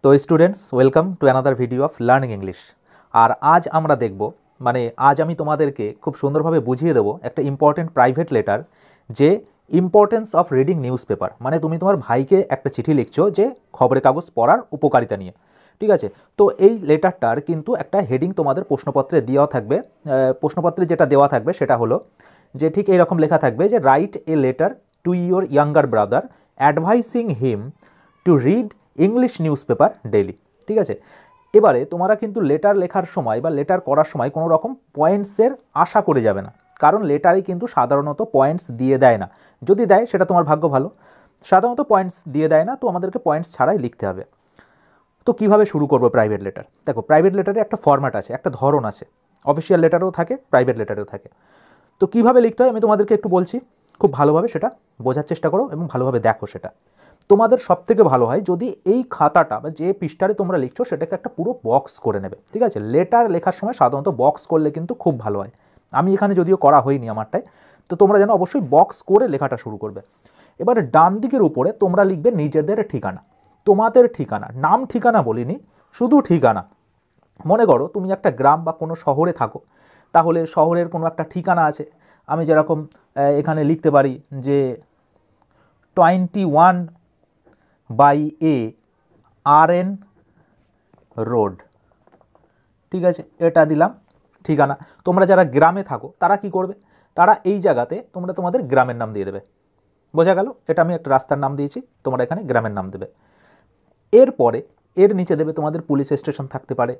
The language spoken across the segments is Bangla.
তো students welcome to another video of learning English. আর আজ আমরা দেখব আজ আমি তোমাদেরকে খুব সুন্দরভাবে বুঝিয়ে দেবো একটা ইম্পর্টেন্ট প্রাইভেট লেটার, যে importance of reading news paper. মানে তুমি তোমার ভাইকে একটা চিঠি লিখছো যে খবরের কাগজ পড়ার উপকারিতা নিয়ে, ঠিক আছে। তো এই লেটারটার কিন্তু একটা হেডিং তোমাদের প্রশ্নপত্রে দেওয়া থাকবে। প্রশ্নপত্রে যেটা দেওয়া থাকবে সেটা হলো যে ঠিক এইরকম লেখা থাকবে যে write a letter to your younger brother advising him to read English news paper daily, ঠিক আছে। এবারে তোমরা কিন্তু লেটার লেখার সময় বা লেটার করার সময় কোনো রকম পয়েন্টসের আশা করে যাবে না, কারণ লেটারে কিন্তু সাধারণত পয়েন্টস দিয়ে দেয় না। যদি দেয় সেটা তোমার ভাগ্য ভালো, সাধারণত পয়েন্টস দিয়ে দেয় না, তো আমাদেরকে পয়েন্টস ছাড়াই লিখতে হবে। তো কিভাবে শুরু করবো প্রাইভেট লেটার? দেখো, প্রাইভেট লেটারে একটা ফরম্যাট আছে, একটা ধরন আছে। অফিসিয়াল লেটারও থাকে, প্রাইভেট লেটারেও থাকে। তো কিভাবে লিখতে হয় আমি তোমাদেরকে একটু বলছি, খুব ভালোভাবে সেটা বোঝার চেষ্টা করো এবং ভালোভাবে দেখো। সেটা তোমাদের সবথেকে ভালো হয় যদি এই খাতাটা বা যে পৃষ্ঠারে তোমরা লিখছো সেটাকে একটা পুরো বক্স করে নেবে, ঠিক আছে। লেটার লেখার সময় সাধারণত বক্স করলে কিন্তু খুব ভালো হয়। আমি এখানে যদিও করা হয়নি আমারটায়, তো তোমরা যেন অবশ্যই বক্স করে লেখাটা শুরু করবে। এবারে ডান দিকের উপরে তোমরা লিখবে নিজেদের ঠিকানা, তোমাদের ঠিকানা, নাম ঠিকানা বলিনি, শুধু ঠিকানা। মনে করো তুমি একটা গ্রাম বা কোনো শহরে থাকো, তাহলে শহরের কোনো একটা ঠিকানা আছে। আমি যেরকম এখানে লিখতে পারি যে 21/A RN রোড, ঠিক আছে, এটা দিলাম ঠিকানা। তোমরা যারা গ্রামে থাকো তারা কি করবে, তারা এই জায়গাতে তোমরা তোমাদের গ্রামের নাম দিয়ে দেবে। বোঝা গেল? এটা আমি একটা রাস্তার নাম দিয়েছি, তোমরা এখানে গ্রামের নাম দেবে। এরপরে এর নিচে দেবে তোমাদের পুলিশ স্টেশন থাকতে পারে,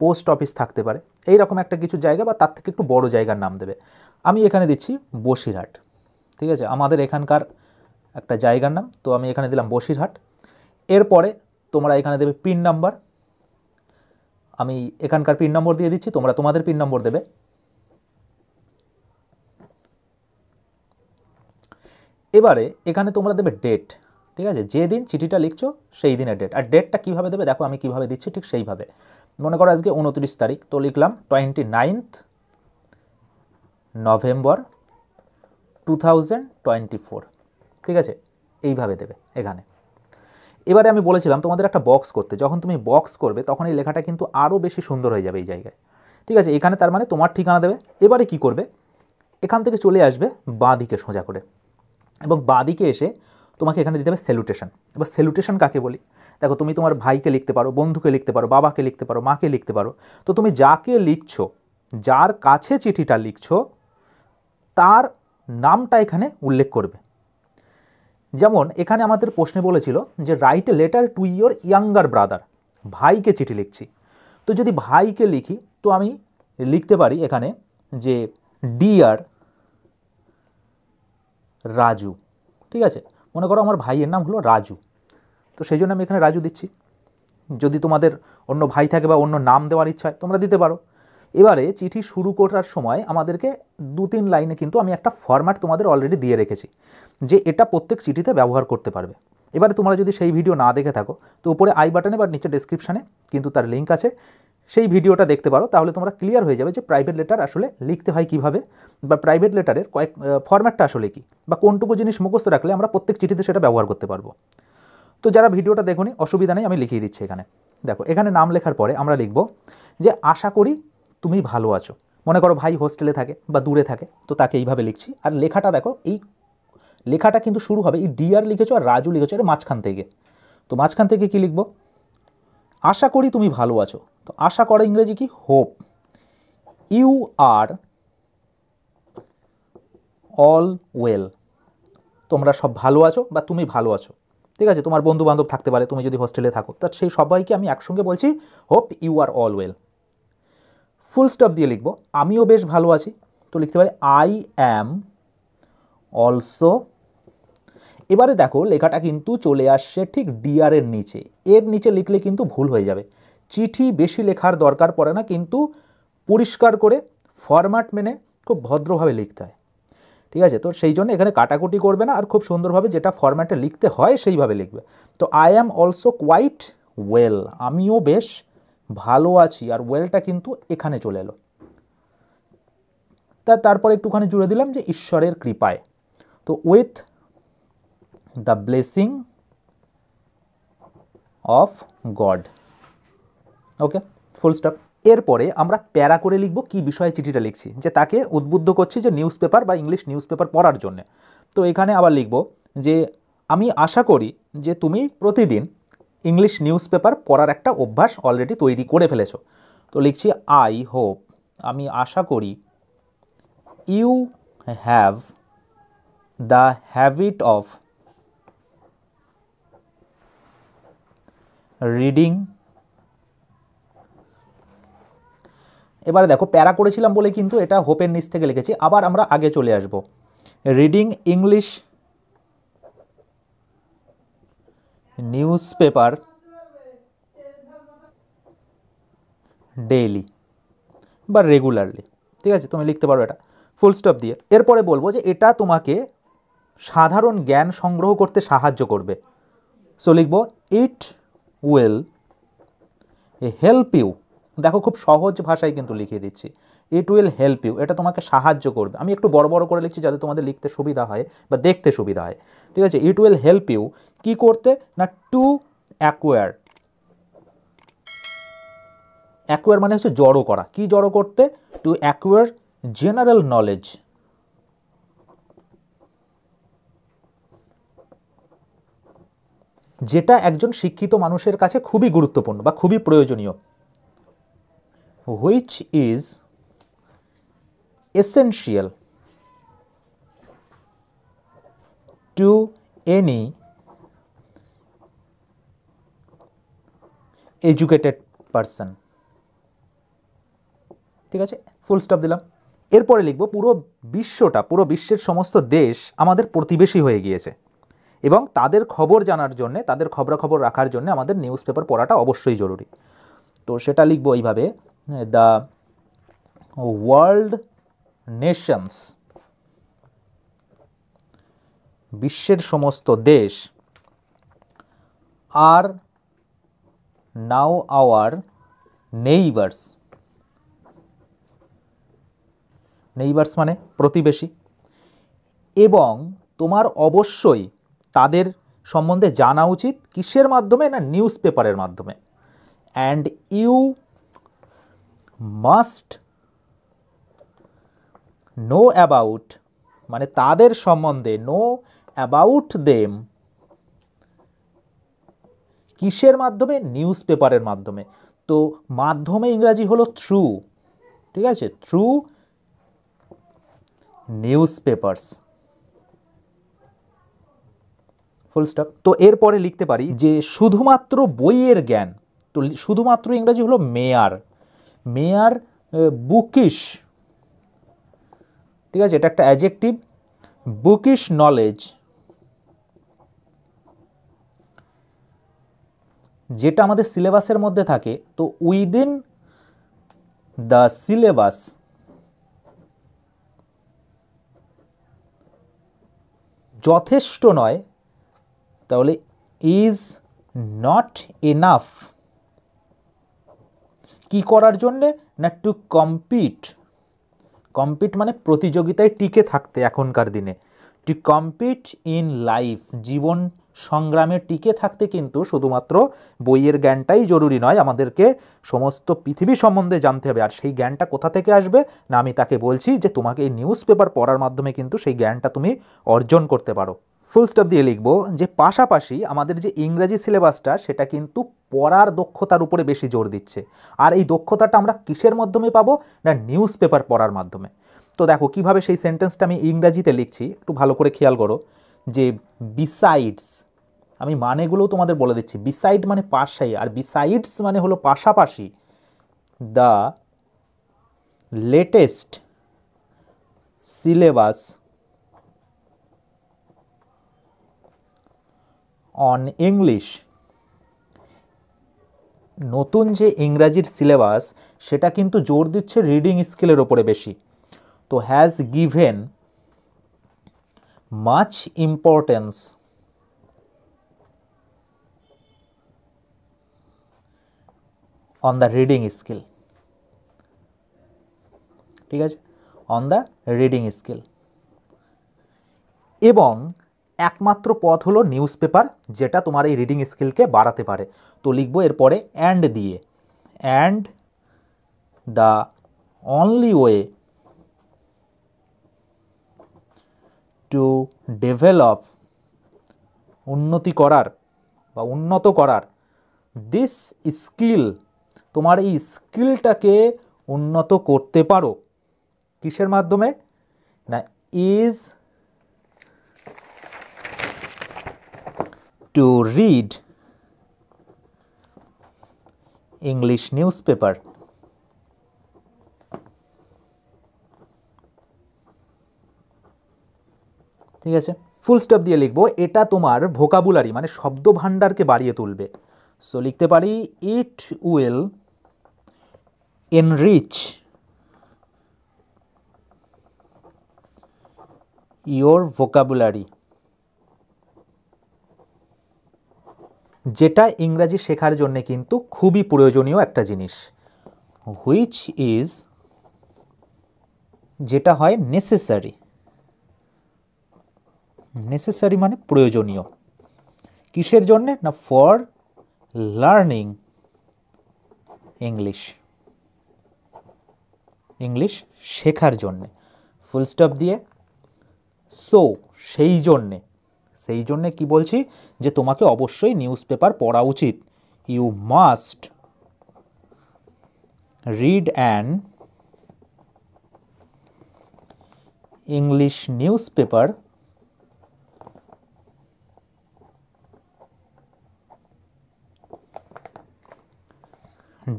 পোস্ট অফিস থাকতে পারে, এইরকম একটা কিছু জায়গা বা তার থেকে একটু বড় জায়গার নাম দেবে। আমি এখানে দিচ্ছি বসিরহাট, ঠিক আছে, আমাদের এখানকার একটা জায়গার নাম, তো আমি এখানে দিলাম বসিরহাট। এরপরে তোমরা এখানে দেবে পিন নাম্বার, আমি এখানকার পিন নম্বর দিয়ে দিচ্ছি, তোমরা তোমাদের পিন নম্বর দেবে। এবারে এখানে তোমরা দেবে ডেট, ঠিক আছে, যে দিন চিঠিটা লিখছো সেই দিনের ডেট। আর ডেটটা কীভাবে দেবে দেখো আমি কীভাবে দিচ্ছি, ঠিক সেইভাবে। মনে করো আজকে 29 তারিখ, তো লিখলাম 29th নভেম্বর 2024, ঠিক আছে, এইভাবে দেবে এখানে। এবারে আমি বলেছিলাম তোমাদের একটা বক্স করতে, যখন তুমি বক্স করবে তখন এই লেখাটা কিন্তু আরও বেশি সুন্দর হয়ে যাবে এই জায়গায়, ঠিক আছে। এখানে তার মানে তোমার ঠিকানা দেবে। এবারে কি করবে, এখান থেকে চলে আসবে বাঁ দিকে সোজা করে, এবং বাঁ দিকে এসে তোমাকে এখানে দিতে হবে স্যালুটেশন। এবার স্যালুটেশন কাকে বলি দেখো, তুমি তোমার ভাইকে লিখতে পারো, বন্ধুকে লিখতে পারো, বাবাকে লিখতে পারো, মাকে লিখতে পারো। তো তুমি যাকে লিখছো, যার কাছে চিঠিটা লিখছো, তার নামটা এখানে উল্লেখ করবে। যেমন এখানে আমাদের প্রশ্নে বলেছিল যে write a letter to your younger brother, ভাইকে চিঠি লিখছি। তো যদি ভাইকে লিখি তো আমি লিখতে পারি এখানে যে ডিয়ার রাজু, ঠিক আছে। মনে করো আমার ভাইয়ের নাম হলো রাজু, তো সেই জন্য আমি এখানে রাজু দিচ্ছি। যদি তোমাদের অন্য ভাই থাকে বা অন্য নাম দেওয়ার ইচ্ছা হয় তোমরা দিতে পারো। এবারে চিঠি শুরু করার সময় আমাদেরকে 2-3 লাইনে কিন্তু আমি একটা ফরম্যাট তোমাদের অলরেডি দিয়ে রেখেছি, যে এটা প্রত্যেক চিঠিতে ব্যবহার করতে পারবে। এবারে তোমরা যদি সেই ভিডিও না দেখে থাকো তো উপরে আই বাটনে বা নিচে ডেসক্রিপশানে কিন্তু তার লিঙ্ক আছে, সেই ভিডিওটা দেখতে পারো, তাহলে তোমরা ক্লিয়ার হয়ে যাবে যে প্রাইভেট লেটার আসলে লিখতে হয় কিভাবে, বা প্রাইভেট লেটারের ফরম্যাটটা আসলে কি, বা কোনটুকু জিনিস মুখস্থ রাখলে আমরা প্রত্যেক চিঠিতে সেটা ব্যবহার করতে পারবো। তো যারা ভিডিওটা দেখোনি অসুবিধা নেই, আমি লিখিয়ে দিচ্ছি এখানে। দেখো এখানে নাম লেখার পরে আমরা লিখব যে আশা করি তুমি ভালো আছো। মনে করো ভাই হোস্টেলে থাকে বা দূরে থাকে, তো তাকে এইভাবে লিখছি। আর লেখাটা দেখো, এই লেখাটা কিন্তু শুরু হবে, এই ডিয়ার লিখেছো আর রাজু লিখেছো এর মাঝখান থেকে। তো মাঝখান থেকে কি লিখব, আশা করি তুমি ভালো আছো। তো আশা করা ইংরেজি কি, hope. You are all well, তোমরা সব ভালো আছো বা তুমি ভালো আছো, ঠিক আছে। তোমার বন্ধু বান্ধব থাকতে পারে, তুমি যদি হোস্টেলে থাকো, তা সেই সবাইকে আমি একসঙ্গে বলছি hope you are all well. Full stop দিয়ে লিখব আমিও বেশ ভালো আছি, তো লিখতে পারি আই অ্যাম অলসো। এবারে দেখো লেখাটা কিন্তু চলে আসছে ঠিক ডিয়ারের নিচে, এর নিচে লিখলে কিন্তু ভুল হয়ে যাবে। চিঠি বেশি লেখার দরকার পড়ে না, কিন্তু পরিষ্কার করে ফরম্যাট মেনে খুব ভদ্রভাবে লিখতে হয়, ঠিক আছে। তো সেই জন্য এখানে কাটাকুটি করবে না, আর খুব সুন্দরভাবে যেটা ফরম্যাটে লিখতে হয় সেইভাবে লিখবে। তো I am also quite well, আমিও বেশ ভালো আছি, আর ওয়েলটা কিন্তু এখানে চলে এলো। তারপরে একটুখানি জুড়ে দিলাম যে ঈশ্বরের কৃপায়। তো with the blessing of god. Okay, full stop. এরপরে আমরা প্যারা করে লিখব কি বিষয়ে চিঠিটা লিখছি, যে তাকে উদ্বুদ্ধ করছি যে নিউজ পেপার বা ইংলিশ নিউজ পেপার পড়ার জন্য। তো এখানে আবার লিখব যে আমি আশা করি যে তুমি প্রতিদিন ইংলিশ নিউজ পেপার পড়ার একটা অভ্যাস অলরেডি তৈরি করে ফেলেছো। তো লিখছি আই হোপ, আমি আশা করি, you have the habit of reading. এবারে দেখো প্যারা করেছিলাম বলে কিন্তু এটা হোপের নিচ থেকে লিখেছি, আবার আমরা আগে চলে আসব। Reading English news paper daily বা রেগুলারলি, ঠিক আছে, তুমি লিখতে পারো এটা ফুল স্টপ দিয়ে। এরপরে বলবো যে এটা তোমাকে সাধারণ জ্ঞান সংগ্রহ করতে সাহায্য করবে। সো লিখব ইট উইল হেল্প ইউ। দেখো খুব সহজ ভাষায় কিন্তু লিখে দিচ্ছি, ইট উইল হেল্প ইউ, এটা তোমাকে সাহায্য করবে। আমি একটু বড় বড় করে লিখছি যাতে তোমাদের লিখতে সুবিধা হয় বা দেখতে সুবিধা হয়, ঠিক আছে। ইট উইল হেল্প ইউ কী করতে না, টু অ্যাকোয়ার, অ্যাকোয়ার মানে হচ্ছে জড়ো করা, কি জড়ো করতে, টু অ্যাকোয়ার জেনারেল নলেজ, যেটা একজন শিক্ষিত মানুষের কাছে খুবই গুরুত্বপূর্ণ বা খুবই প্রয়োজনীয়। Which is essential to any educated person, ঠিক আছে, ফুল স্টপ দিলাম। এরপরে লিখব পুরো বিশ্বটা, পুরো বিশ্বের সমস্ত দেশ আমাদের প্রতিবেশী হয়ে গিয়েছে এবং তাদের খবর জানার জন্য, তাদের খবরাখবর রাখার জন্য আমাদের নিউজ পেপার পড়াটা অবশ্যই জরুরি। তো সেটা লিখব এইভাবে, দ্য ওয়ার্ল্ড নেশনস, বিশ্বের সমস্ত দেশ, আর নাও আওয়ার নেইবার্স, নেইবার্স মানে প্রতিবেশী, এবং তোমার অবশ্যই তাদের সম্বন্ধে জানা উচিত কিসের মাধ্যমে না, নিউজ পেপারের মাধ্যমে। And you must know about মানে তাদের সম্বন্ধে, নো অ্যাবাউট দেম কিসের মাধ্যমে, নিউজ পেপারের মাধ্যমে। তো মাধ্যমে ইংরাজি হলো থ্রু, ঠিক আছে, through news papers, full stop. তো এরপরে লিখতে পারি যে শুধুমাত্র বইয়ের জ্ঞান, তো শুধুমাত্র ইংরাজি হলো মেয়ার, মেয়ার বুকিশ, ঠিক আছে, এটা একটা অ্যাডজেক্টিভ, বুকিশ নলেজ, যেটা আমাদের সিলেবাসের মধ্যে থাকে, তো উইদিন দ্য সিলেবাস যথেষ্ট নয়, তাহলে ইজ নট এনাফ কি করার জন্যে না, টু কম্পিট, কম্পিট মানে প্রতিযোগিতায় টিকে থাকতে, এখনকার দিনে টু কম্পিট ইন লাইফ, জীবন সংগ্রামে টিকে থাকতে কিন্তু শুধুমাত্র বইয়ের জ্ঞানটাই জরুরি নয়, আমাদেরকে সমস্ত পৃথিবী সম্বন্ধে জানতে হবে। আর সেই জ্ঞানটা কোথা থেকে আসবে না, আমি তাকে বলছি যে তোমাকে এই নিউজ পেপার পড়ার মাধ্যমে কিন্তু সেই জ্ঞানটা তুমি অর্জন করতে পারো। ফুল স্টপ দিয়ে লিখব যে পাশাপাশি আমাদের যে ইংরাজি সিলেবাসটা সেটা কিন্তু পড়ার দক্ষতার উপরে বেশি জোর দিচ্ছে। আর এই দক্ষতাটা আমরা কিসের মাধ্যমে পাবো না, নিউজ পেপার পড়ার মাধ্যমে। তো দেখো কিভাবে সেই সেন্টেন্সটা আমি ইংরাজিতে লিখছি, একটু ভালো করে খেয়াল করো, যে বিসাইডস, আমি মানেগুলোও তোমাদের বলে দিচ্ছি, বিসাইড মানে পাশাই, আর বিসাইডস মানে হলো পাশাপাশি, the latest syllabus on English, নতুন যে ইংরাজির সিলেবাস সেটা কিন্তু জোর দিচ্ছে রিডিং স্কিলের ওপরে বেশি। তো has given much importance on the reading skill, ঠিক আছে, অন দ্য রিডিং স্কিল। এবং একমাত্র পথ হলো নিউজ পেপার, যেটা তোমার এই রিডিং স্কিলকে বাড়াতে পারে। তো লিখবো এরপরে অ্যান্ড দিয়ে, and the only way to develop, উন্নতি করার বা উন্নত করার, দিস স্কিল, তোমার এই স্কিলটাকে উন্নত করতে পারো কিসের মাধ্যমে না, is to read English news paper. ঠিক আছে, ফুল স্টপ দিয়ে লিখবো, এটা তোমার ভোকাবুলারি মানে শব্দ ভাণ্ডারকে বাড়িয়ে তুলবে। সো লিখতে পারি it will enrich your vocabulary, যেটা ইংরাজি শেখার জন্য কিন্তু খুবই প্রয়োজনীয় একটা জিনিস। হুইচ ইজ, যেটা হয় নেসেসারি, নেসেসারি মানে প্রয়োজনীয়, কিসের জন্যে না, ফর লার্নিং ইংলিশ, ইংলিশ শেখার জন্যে। ফুল স্টপ দিয়ে সো, সেই জন্যে, সেই জন্যে কি বলছি যে তোমাকে অবশ্যই নিউজ পেপার পড়া উচিত। You must read an English news paper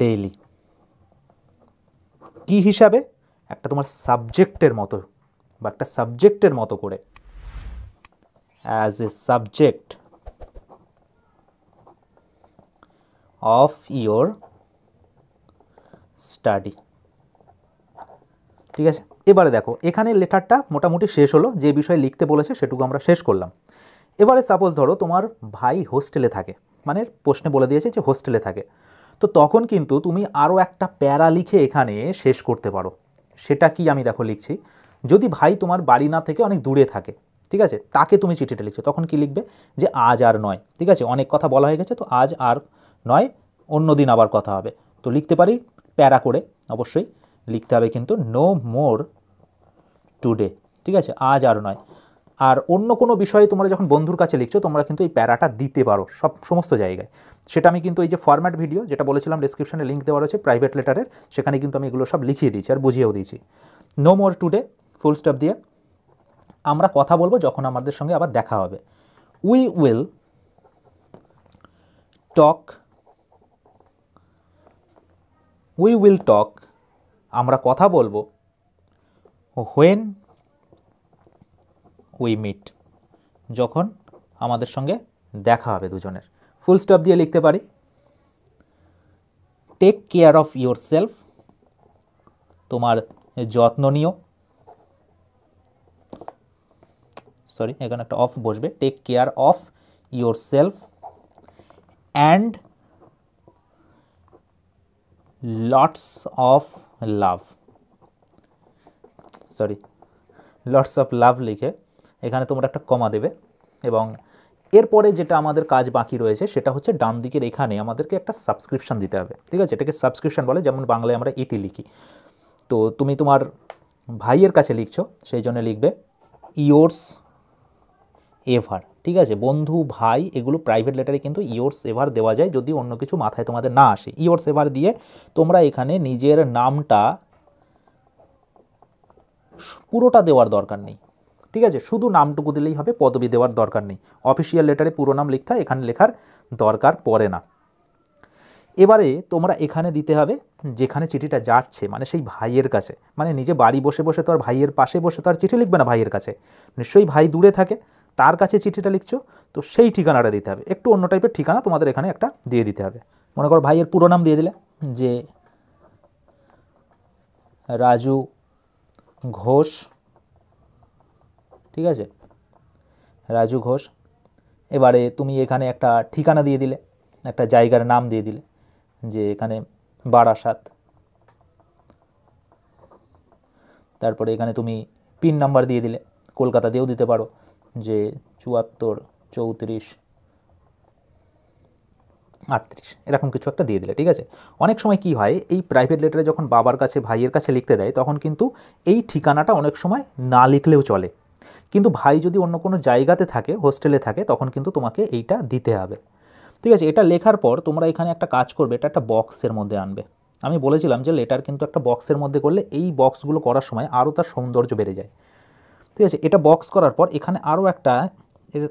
daily. কি হিসাবে, একটা তোমার সাবজেক্টের মতো বা একটা সাবজেক্টের মতো করে, as a subject of your study. ঠিক আছে, এবারে দেখো এখানে লেটারটা মোটামুটি শেষ হলো, যে বিষয়ে লিখতে বলেছে সেটুকু আমরা শেষ করলাম। এবারে সাপোজ ধরো তোমার ভাই হোস্টেলে থাকে, মানে প্রশ্নে বলে দিয়েছে যে হোস্টেলে থাকে, তো তখন কিন্তু তুমি আরও একটা প্যারা লিখে এখানে শেষ করতে পারো। সেটা কি আমি দেখো লিখছি, যদি ভাই তোমার বাড়ি না থেকে অনেক দূরে থাকে, ঠিক আছে, তাকে তুমি চিঠিটা লিখছো, তখন কি লিখবে যে আজ আর নয়। ঠিক আছে, অনেক কথা বলা হয়ে গেছে, তো আজ আর নয়, অন্য দিন আবার কথা হবে। তো লিখতে পারি প্যারা করে, অবশ্যই লিখতে হবে কিন্তু নো মোর টুডে। ঠিক আছে, আজ আর নয়। আর অন্য কোনো বিষয়ে তোমরা যখন বন্ধুর কাছে লিখছো, তোমরা কিন্তু এই প্যারাটা দিতে পারো সমস্ত জায়গায়। সেটা আমি কিন্তু এই যে ফরম্যাট ভিডিও যেটা বলেছিলাম, ডেসক্রিপশনে লিঙ্ক দেওয়া রয়েছে প্রাইভেট লেটারের, সেখানে কিন্তু আমি এগুলো সব লিখিয়ে দিয়েছি আর বুঝিয়েও দিয়েছি। No more today, full stop দিয়ে আমরা কথা বলবো যখন আমাদের সঙ্গে আবার দেখা হবে। We will talk, we will talk, আমরা কথা বলবো হোয়েন উই মিট, যখন আমাদের সঙ্গে দেখা হবে দুজনের। ফুল স্টপ দিয়ে লিখতে পারি take care of yourself, তোমার যত্ন নিও, সরি এখানে একটা অফ বসবে, take care of yourself and lots of love, sorry lots of love লিখে এখানে তোমরা একটা কমা দেবে। এবং এরপরে যেটা আমাদের কাজ বাকি রয়েছে সেটা হচ্ছে ডান দিকের এখানে আমাদেরকে একটা সাবস্ক্রিপশন দিতে হবে। ঠিক আছে, এটাকে সাবস্ক্রিপশন বলে, যেমন বাংলায় আমরা ইতি লিখি। তো তুমি তোমার ভাইয়ের কাছে লিখছো, সেই জন্য লিখবে ইয়োর্স এভার। ঠিক আছে, বন্ধু ভাই এগুলো প্রাইভেট লেটারে কিন্তু ইয়োর্স এভার দেওয়া যায়, যদি অন্য কিছু মাথায় তোমাদের না আসে। ইয়োর্স এভার দিয়ে তোমরা এখানে নিজের নামটা পুরোটা দেওয়ার দরকার নেই। ঠিক আছে, শুধু নামটুকু দিলেই হবে, পদবি দেওয়ার দরকার নেই। অফিসিয়াল লেটারে পুরো নাম লিখতে হয়, এখানে লেখার দরকার পড়ে না। এবারে তোমরা এখানে দিতে হবে যেখানে চিঠিটা যাচ্ছে, মানে সেই ভাইয়ের কাছে, মানে নিজে বাড়ি বসে বসে তো আর ভাইয়ের পাশে বসে তো আর চিঠি লিখবে না ভাইয়ের কাছে, নিশ্চয়ই ভাই দূরে থাকে, তার কাছে চিঠিটা লিখছো, তো সেই ঠিকানাটা দিতে হবে। একটু অন্য টাইপের ঠিকানা তোমাদের এখানে একটা দিয়ে দিতে হবে। মনে করো ভাইয়ের পুরো নাম দিয়ে দিলে যে রাজু ঘোষ, ঠিক আছে, রাজু ঘোষ। এবারে তুমি এখানে একটা ঠিকানা দিয়ে দিলে, একটা জায়গার নাম দিয়ে দিলে, যে এখানে বারাসাত। তারপরে এখানে তুমি পিন নাম্বার দিয়ে দিলে, কলকাতা দিয়েও দিতে পারো, যে 74, 34, 38 এরকম কিছু একটা দিয়ে দিলে, ঠিক আছে। অনেক সময় কি হয়, এই প্রাইভেট লেটারে যখন বাবার কাছে ভাইয়ের কাছে লিখতে দেয় তখন কিন্তু এই ঠিকানাটা অনেক সময় না লিখলেও চলে, কিন্তু ভাই যদি অন্য কোনো জায়গাতে থাকে, হোস্টেলে থাকে, তখন কিন্তু তোমাকে এইটা দিতে হবে, ঠিক আছে। এটা লেখার পর তোমরা এখানে একটা কাজ করবে, এটা একটা বক্সের মধ্যে আনবে। আমি বলেছিলাম যে লেটার কিন্তু একটা বক্সের মধ্যে করলে এই বক্সগুলো করার সময় আরও তার সৌন্দর্য বেড়ে যায়, ঠিক আছে। এটা বক্স করার পর এখানে আরও একটা এর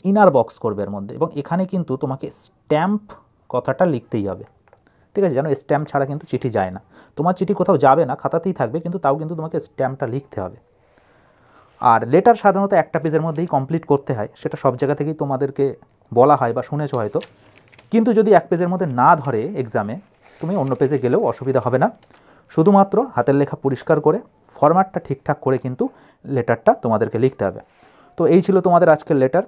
ইনার বক্স করবে এর মধ্যে, এবং এখানে কিন্তু তোমাকে স্ট্যাম্প কথাটা লিখতেই হবে, ঠিক আছে। যেন স্ট্যাম্প ছাড়া কিন্তু চিঠি যায় না, তোমার চিঠি কোথাও যাবে না, খাতাতেই থাকবে, কিন্তু তাও কিন্তু তোমাকে স্ট্যাম্পটা লিখতে হবে। আর লেটার সাধারণত একটা পেজের মধ্যেই কমপ্লিট করতে হয়, সেটা সব জায়গা থেকেই তোমাদেরকে বলা হয় বা শুনেছো হয়তো, কিন্তু যদি এক পেজের মধ্যে না ধরে এক্সামে, তুমি অন্য পেজে গেলেও অসুবিধা হবে না। শুধুমাত্র হাতের লেখা পরিষ্কার করে ফরম্যাটটা ঠিকঠাক করে কিন্তু লেটারটা তোমাদেরকে লিখতে হবে। তো এই ছিল তোমাদের আজকের letter,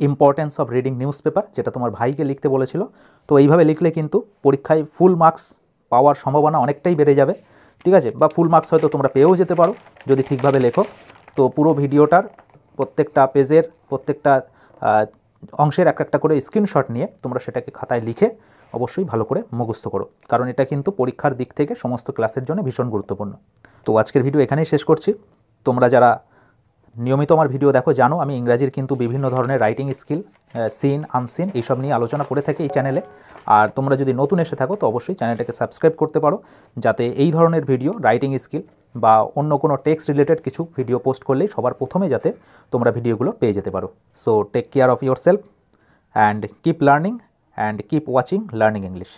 importance of reading news paper, যেটা তোমার ভাইকে লিখতে বলেছিল। তো এইভাবে লিখলে কিন্তু পরীক্ষায় ফুল মার্কস পাওয়ার সম্ভাবনা অনেকটাই বেড়ে যাবে, ঠিক আছে। বা ফুল মার্কস হয়তো তোমরা পেয়েও যেতে পারো যদি ঠিকভাবে লেখো। তো পুরো ভিডিওটার প্রত্যেকটা পেজের প্রত্যেকটা অংশের একটা করে স্ক্রিনশট নিয়ে তোমরা সেটাকে খাতায় লিখে অবশ্যই ভালো করে মুখস্থ করো, কারণ এটা কিন্তু পরীক্ষার দিক থেকে সমস্ত ক্লাসের জন্য ভীষণ গুরুত্বপূর্ণ। তো আজকের ভিডিও এখানেই শেষ করছি। তোমরা যারা নিয়মিত আমার ভিডিও দেখো জানো আমি ইংরাজির কিন্তু বিভিন্ন ধরনের রাইটিং স্কিল, সিন আনসিন এইসব নিয়ে আলোচনা করে থাকি এই চ্যানেলে। আর তোমরা যদি নতুন এসে থাকো তো অবশ্যই চ্যানেলটাকে সাবস্ক্রাইব করতে পারো, যাতে এই ধরনের ভিডিও রাইটিং স্কিল বা অন্য কোনো টেক্সট রিলেটেড কিছু ভিডিও পোস্ট করলেই সবার প্রথমে যাতে তোমরা ভিডিওগুলো পেয়ে যেতে পারো। So take care of yourself and keep learning and keep watching learning English.